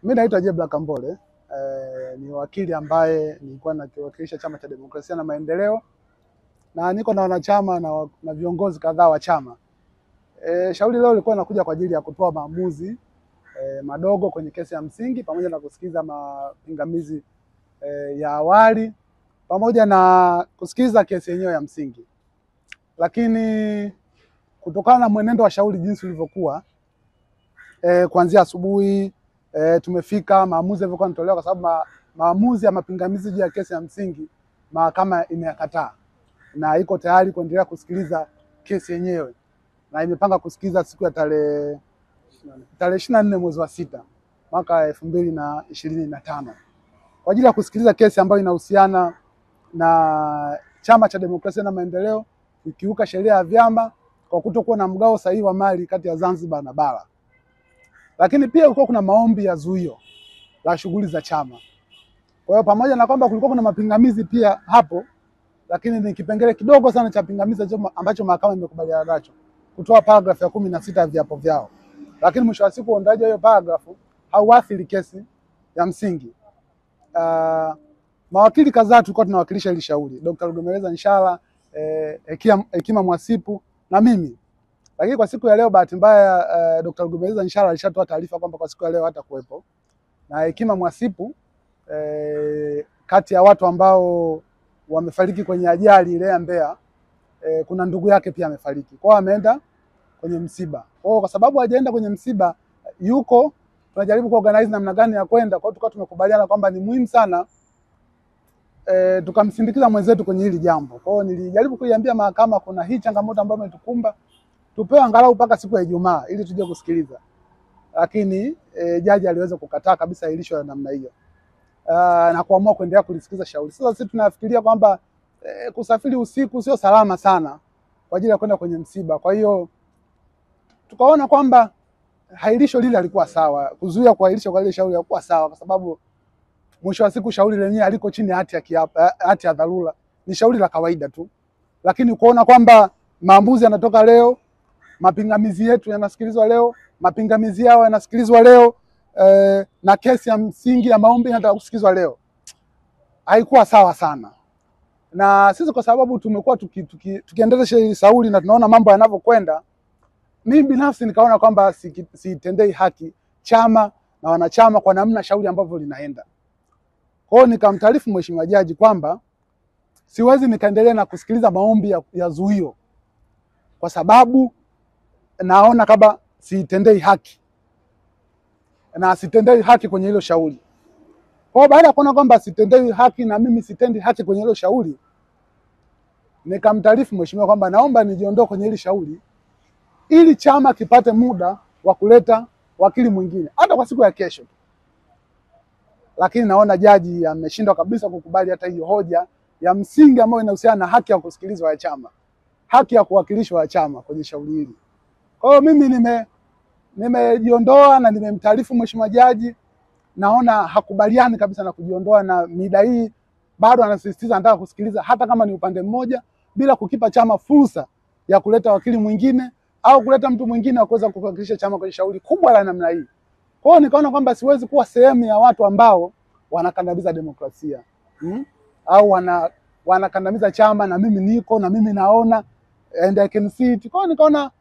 Mimi naitwa Jebla Kambole, ni wakili ambaye nilikuwa nakiwakilisha Chama cha Demokrasia na Maendeleo na niko na wanachama na viongozi kadhaa wa chama. Shauri leo lilikuwa nakuja kwa ajili ya kutoa maamuzi madogo kwenye kesi ya msingi pamoja na kusikiza mapingamizi ya awali pamoja na kusikiza kesi yenyewe ya msingi. Lakini kutokana na mwenendo wa shauri jinsi ulivyokuwa kuanzia asubuhi tumefika maamuzi yalivyokuwa yanatolewa, kwa sababu maamuzi ya mapingamizi juu ya kesi ya msingi mahakama imeyakataa na iko tayari kuendelea kusikiliza kesi yenyewe, na imepanga kusikiliza siku ya tarehe 24 mwezi wa 6 mwaka 2025 kwa ajili ya kusikiliza kesi ambayo inahusiana na Chama cha Demokrasia na Maendeleo kukiuka sheria ya vyama kwa kutokuwa na mgao sahihi wa mali kati ya Zanzibar na bara. Lakini pia kulikuwa kuna maombi ya zuio la shughuli za chama. Kwa hiyo pamoja na kwamba kulikuwa kuna mapingamizi pia hapo, lakini ni kipengele kidogo sana cha pingamizi ambacho mahakama imekubaliana nacho, kutoa paragraph ya 16 ya viapo vyao. Lakini mwisho wa siku uondoaji wa hiyo paragraph hauathiri kesi ya msingi. Mawakili kadhaa tulikuwa tunawakilisha hili shauri, Dr. Rugemeleza Nshala, Hekima Mwasipu na mimi. Lakini kwa siku ya leo bahati mbaya Dr. Rugemeleza Nshala alishatoa taarifa kwamba kwa siku ya leo hata kuwepo, na Hekima Mwasipu kati ya watu ambao wamefariki kwenye ajali ile ya Mbeya, kuna ndugu yake pia amefariki. Kwa hiyo ameenda kwenye msiba. Kwa sababu hajaenda kwenye msiba, yuko tunajaribu kuorganize namna gani ya kwenda. Kwa hiyo tukao tumekubaliana kwamba ni muhimu sana tukamsindikiza mwenzetu kwenye hili jambo. Kwa hiyo nilijaribu kuiambia mahakama kuna hii changamoto ambayo imetukumba, tupewe angalau mpaka siku ya Ijumaa ili tuje kusikiliza. Lakini jaji aliweza kukataa kabisa ilisho ya namna hiyo. Na kuamua kuendelea kulisikiza shauri. Sasa sisi tunafikiria kwamba kusafiri usiku sio salama sana kwa ajili ya kwenda kwenye msiba. Kwa hiyo tukaona kwamba hailisho lile alikuwa sawa, kuzuia kuahirisha kwa ile shauri alikuwa sawa, kwa sababu mwisho wa siku shauri lenyewe aliko chini ya hati ya dharura, ni shauri la kawaida tu. Lakini kuona kwamba maamuzi yanatoka leo, mapingamizi yetu yanasikilizwa leo, mapingamizi yao yanasikilizwa leo, na kesi ya msingi ya maombi inataka kusikizwa leo, haikuwa sawa sana. Na sisi kwa sababu tumekuwa tukiendeleza hili shauri na tunaona mambo yanavyokwenda, mimi binafsi nikaona kwamba sitendei haki chama na wanachama kwa namna shauri ambavyo linaenda. Kwa hiyo nikamtaarifu mheshimiwa jaji kwamba siwezi nikaendelea na kusikiliza maombi ya zuio, kwa sababu naona kama sitendei haki na sitendei haki kwenye hilo shauri. Kwa baada ya kuona kwamba sitendei haki na mimi sitendi haki kwenye hilo shauri, nikamtaarifu mheshimiwa kwamba naomba nijiondoe kwenye hili shauri ili chama kipate muda wa kuleta wakili mwingine hata kwa siku ya kesho. Lakini naona jaji ameshindwa kabisa kukubali hata hiyo hoja ya msingi ambayo inahusiana na haki ya kusikilizwa ya chama, haki ya kuwakilishwa ya chama kwenye shauri hili. Kwa hiyo mimi nimejiondoa na nimemtaarifu mheshimiwa jaji, naona hakubaliani kabisa na kujiondoa, na mida hii bado anasisitiza anataka kusikiliza hata kama ni upande mmoja, bila kukipa chama fursa ya kuleta wakili mwingine au kuleta mtu mwingine wa kuweza kuwakilisha chama kwenye shauri kubwa la namna hii. Kwa hiyo nikaona kwamba siwezi kuwa sehemu ya watu ambao wanakandamiza demokrasia au wanakandamiza chama, na mimi niko na mimi naona and I can see it. Kwa hiyo nikaona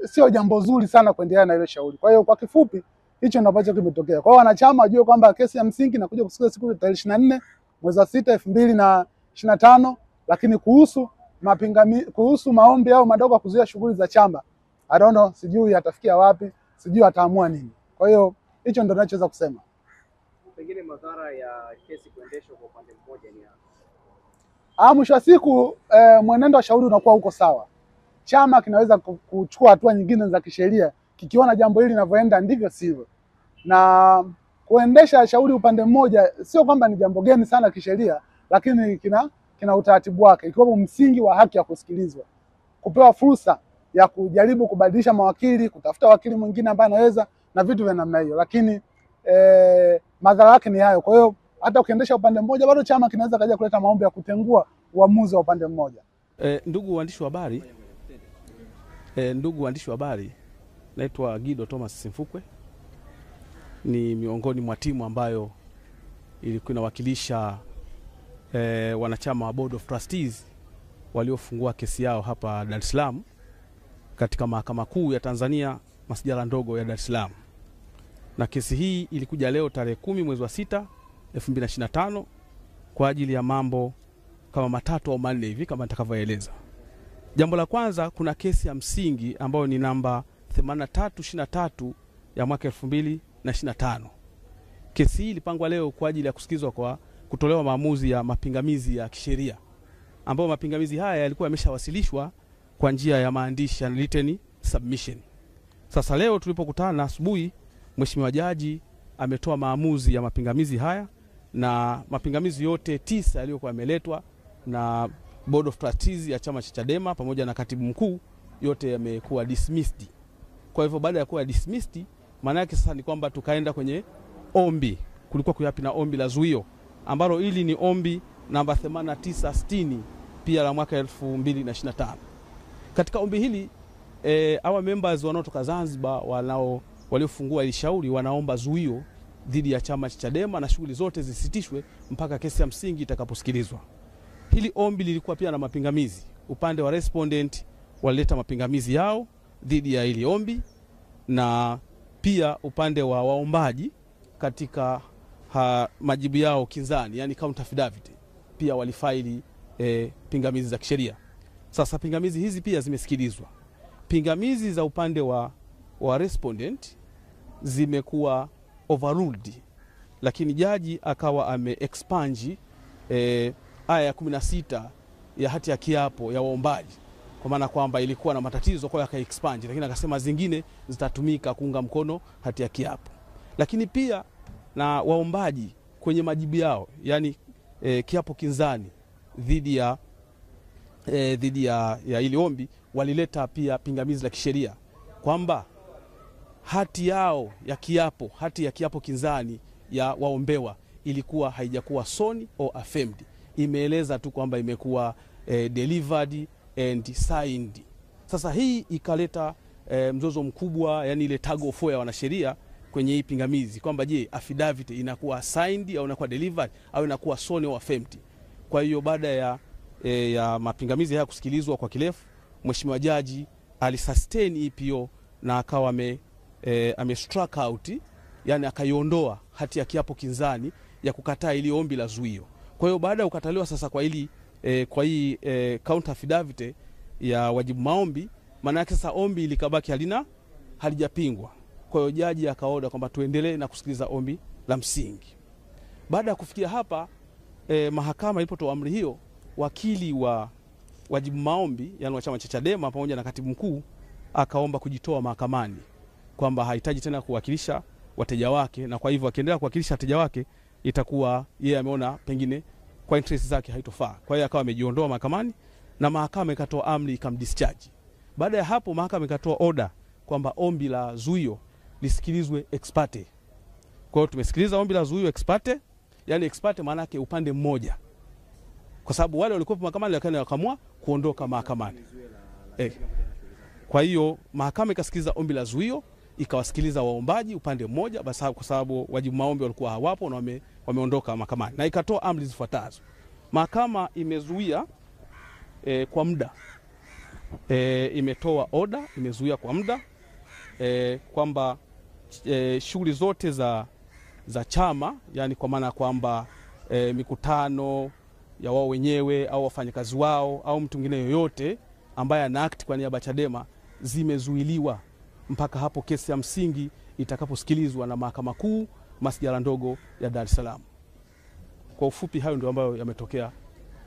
sio jambo zuri sana kuendelea na ile shauri. Kwa hiyo kwa kifupi hicho ndio ambacho kimetokea. Kwa hiyo wanachama wajue kwamba kesi ya msingi inakuja kusikilizwa siku ya tarehe 24 mwezi wa 6 2025, lakini kuhusu maombi au madogo kuzuia shughuli za chama, I don't know, sijui atafikia wapi, sijui ataamua nini. Kwa hiyo hicho ndio ninachoweza kusema. Pengine madhara ya kesi kuendeshwa kwa upande mmoja ni yapi? Mwisho wa siku mwenendo wa shauri unakuwa uko sawa. Chama kinaweza kuchukua hatua nyingine za kisheria kikiona jambo hili linavyoenda ndivyo sivyo. Na kuendesha shauri upande mmoja sio kwamba ni jambo geni sana kisheria, lakini kina utaratibu wake, ikiwa msingi wa haki ya kusikilizwa, kupewa fursa ya kujaribu kubadilisha mawakili, kutafuta wakili mwingine ambaye anaweza na vitu vya namna hiyo. Lakini madhara yake ni hayo. Kwa hiyo hata ukiendesha upande mmoja bado chama kinaweza kaja kuleta maombi ya kutengua uamuzi wa upande mmoja. Ndugu waandishi wa habari, naitwa Guido Thomas Simfukwe. ni miongoni mwa timu ambayo ilikuwa inawakilisha wanachama wa Board of Trustees waliofungua kesi yao hapa Dar es Salaam katika Mahakama Kuu ya Tanzania, Masjala ndogo ya Dar es Salaam. Na kesi hii ilikuja leo tarehe 10 mwezi wa 6 2025 kwa ajili ya mambo kama 3 au 4 hivi kama nitakavyoeleza. Jambo la kwanza, kuna kesi ya msingi ambayo ni namba 8323 ya mwaka 2025. Kesi hii ilipangwa leo kwa ajili ya kusikizwa kwa kutolewa maamuzi ya mapingamizi ya kisheria, ambayo mapingamizi haya yalikuwa yameshawasilishwa kwa njia ya maandishi ya written submission. Sasa leo tulipokutana asubuhi, Mheshimiwa Jaji ametoa maamuzi ya mapingamizi haya, na mapingamizi yote 9 yaliyokuwa yameletwa na Board of Trustees ya chama cha Chadema pamoja na katibu mkuu yote yamekuwa dismissed. Kwa hivyo baada ya kuwa dismissed, maana yake sasa ni kwamba tukaenda kwenye ombi. Kulikuwa kuyapi na ombi la zuio ambalo hili ni ombi namba 8960 pia la mwaka 2025. Katika ombi hili hawa members wanaotoka Zanzibar waliofungua ile shauri wanaomba zuio dhidi ya chama cha Chadema na shughuli zote zisitishwe mpaka kesi ya msingi itakaposikilizwa. Hili ombi lilikuwa pia na mapingamizi. Upande wa respondent walileta mapingamizi yao dhidi ya hili ombi, na pia upande wa waombaji katika majibu yao kinzani, yani counter affidavit, pia walifaili pingamizi za kisheria. Sasa pingamizi hizi pia zimesikilizwa. Pingamizi za upande wa respondent zimekuwa overruled, lakini jaji akawa ame-expunge aya 16 ya hati ya kiapo ya waombaji, kwa maana kwamba ilikuwa na matatizo, kwa hiyo aka-expunge, lakini akasema zingine zitatumika kuunga mkono hati ya kiapo. Lakini pia na waombaji kwenye majibu yao, yani kiapo kinzani dhidi ya ili ombi, walileta pia pingamizi la kisheria kwamba hati yao ya kiapo, hati ya kiapo kinzani ya waombewa ilikuwa haijakuwa sworn or affirmed. Imeeleza tu kwamba imekuwa delivered and signed. Sasa hii ikaleta mzozo mkubwa, yani ile tag of war ya wanasheria kwenye hii pingamizi kwamba je, affidavit inakuwa signed au inakuwa delivered au inakuwa sworn or affirmed. Kwa hiyo baada ya mapingamizi haya kusikilizwa kwa kirefu, Mheshimiwa Jaji alisustain EPO na akawa ame struck out, yani akaiondoa hati ya kiapo kinzani ya kukataa ili ombi la zuio. Kwa hiyo baada ya kukataliwa sasa kwa hii counter affidavit ya wajibu maombi, maana yake sasa ombi likabaki halijapingwa. Kwa hiyo jaji akaoda kwamba tuendelee na kusikiliza ombi la msingi. Baada ya kufikia hapa, mahakama ilipotoa amri hiyo, wakili wa wajibu maombi, yani wa chama cha Chadema pamoja na katibu mkuu, akaomba kujitoa mahakamani kwamba hahitaji tena kuwakilisha wateja wake, na kwa hivyo akiendelea kuwakilisha wateja wake itakuwa yeye ameona pengine kwa interest zake haitofaa. Kwa hiyo akawa amejiondoa mahakamani na mahakama ikatoa amri ikamdischarge. Baada ya hapo mahakama ikatoa order kwamba ombi la zuio lisikilizwe ex parte. Kwa hiyo tumesikiliza ombi la zuio ex parte, yani ex parte maana yake upande mmoja, kwa sababu wale walikuwa mahakamani wakaamua kuondoka mahakamani. Kwa hiyo mahakama ikasikiliza ombi la zuio, ikawasikiliza waombaji upande mmoja, basi kwa sababu wajibu maombi walikuwa hawapo na wameondoka mahakamani, na ikatoa amri zifuatazo. Mahakama imezuia kwa muda, imetoa order, imezuia kwa muda kwamba shughuli zote za chama, yani kwa maana kwamba mikutano ya wao wenyewe au wafanyakazi wao au mtu mwingine yoyote ambaye ana act kwa niaba ya Chadema zimezuiliwa mpaka hapo kesi ya msingi itakaposikilizwa na Mahakama Kuu Masjala ndogo ya Dar es Salaam. Kwa ufupi hayo ndio ambayo yametokea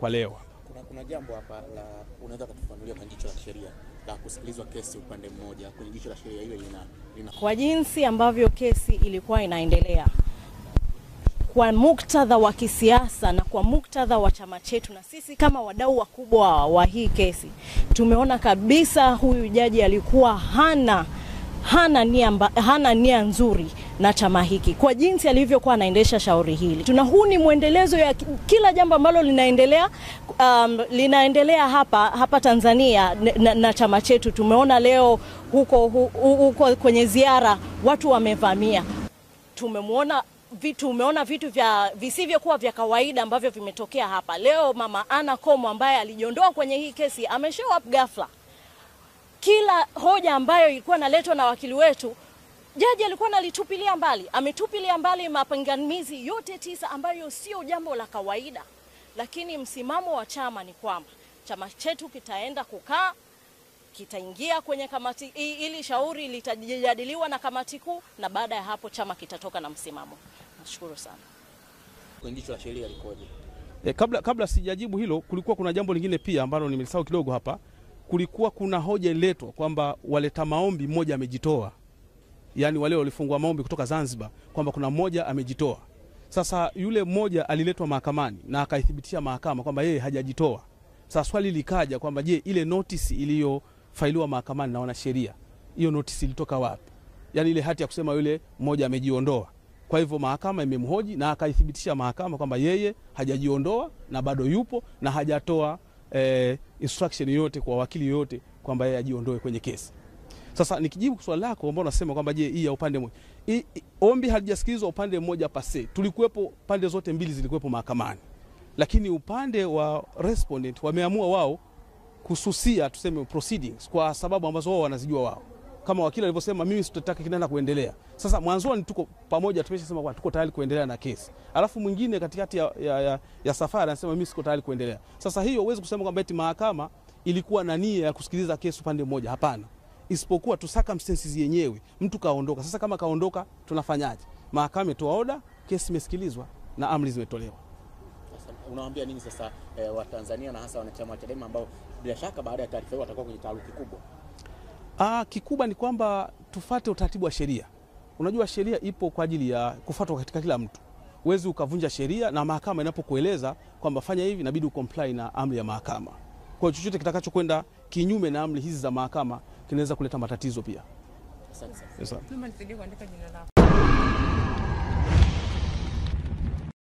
kwa leo. Kuna jambo hapa la unaweza kutufanulia kwa jicho la sheria la kusikilizwa kesi upande mmoja, kwenye jicho la sheria hiyo lina kwa jinsi ambavyo kesi ilikuwa inaendelea kwa muktadha wa kisiasa na kwa muktadha wa chama chetu, na sisi kama wadau wakubwa wa hii kesi tumeona kabisa huyu jaji alikuwa hana nia nzuri na chama hiki kwa jinsi alivyokuwa anaendesha shauri hili. Huu ni muendelezo ya kila jambo ambalo linaendelea hapa Tanzania na chama chetu. Tumeona leo huko kwenye ziara watu wamevamia. tumeona vitu vya visivyokuwa vya kawaida ambavyo vimetokea hapa. Leo Mama Anna Komu ambaye alijiondoa kwenye hii kesi ameshow up ghafla. Kila hoja ambayo ilikuwa inaletwa na wakili wetu, jaji alikuwa analitupilia mbali. Ametupilia mbali mapingamizi yote 9 ambayo sio jambo la kawaida. Lakini msimamo wa chama ni kwamba chama chetu kitaenda kukaa, kitaingia kwenye kamati ili shauri litajadiliwa na kamati kuu, na baada ya hapo chama kitatoka na msimamo. Nashukuru sana. Kwenye jicho la sheria likoje? Kabla sijajibu hilo, kulikuwa kuna jambo lingine pia ambalo nimelisahau kidogo hapa. Kulikuwa kuna hoja iletwa kwamba waleta maombi mmoja amejitoa. Yaani wale walifungua maombi kutoka Zanzibar kwamba kuna mmoja amejitoa. Sasa yule mmoja aliletwa mahakamani na akaithibitisha mahakama kwamba yeye hajajitoa. Sasa swali likaja kwamba je, ile notice iliyofailiwa mahakamani na wanasheria, hiyo notice ilitoka wapi? Yaani ile hati ya kusema yule mmoja amejiondoa. Kwa hivyo mahakama imemhoji na akaithibitisha mahakama kwamba yeye hajajiondoa na bado yupo na hajatoa instruction yoyote kwa wakili yoyote kwamba yeye ajiondoe kwenye kesi. Sasa nikijibu swali lako ambao unasema kwamba je, hii ya upande mmoja. Ombi halijasikilizwa upande mmoja pase. Tulikuwepo pande zote mbili zilikuwepo mahakamani. Lakini upande wa respondent wameamua wao kususia tuseme proceedings kwa sababu ambazo wao wanazijua wao. Kama wakili alivyosema mimi sitataka kinaenda kuendelea. Sasa mwanzoni tuko pamoja tumeshasema kwa tuko tayari kuendelea na kesi. Alafu mwingine katikati ya safari anasema mimi siko tayari kuendelea. Sasa hiyo huwezi kusema kwamba eti mahakama ilikuwa na nia ya kusikiliza kesi upande mmoja, hapana. Isipokuwa tu circumstances yenyewe, mtu kaondoka. Sasa kama kaondoka tunafanyaje? Mahakama imetoa order, kesi imesikilizwa na amri zimetolewa. Sasa unawaambia nini sasa Watanzania na hasa wanachama wa Chadema ambao bila shaka baada ya taarifa hiyo watakuwa kwenye taharuki kubwa? Kikubwa ni kwamba tufuate utaratibu wa sheria. Unajua sheria ipo kwa ajili ya kufuatwa katika kila mtu. Huwezi ukavunja sheria, na mahakama inapokueleza kwamba fanya hivi inabidi ucomply na amri ya mahakama. Kwa chochote kitakachokwenda kinyume na amri hizi za mahakama kinaweza kuleta matatizo pia. Asante sana. Yes, sir.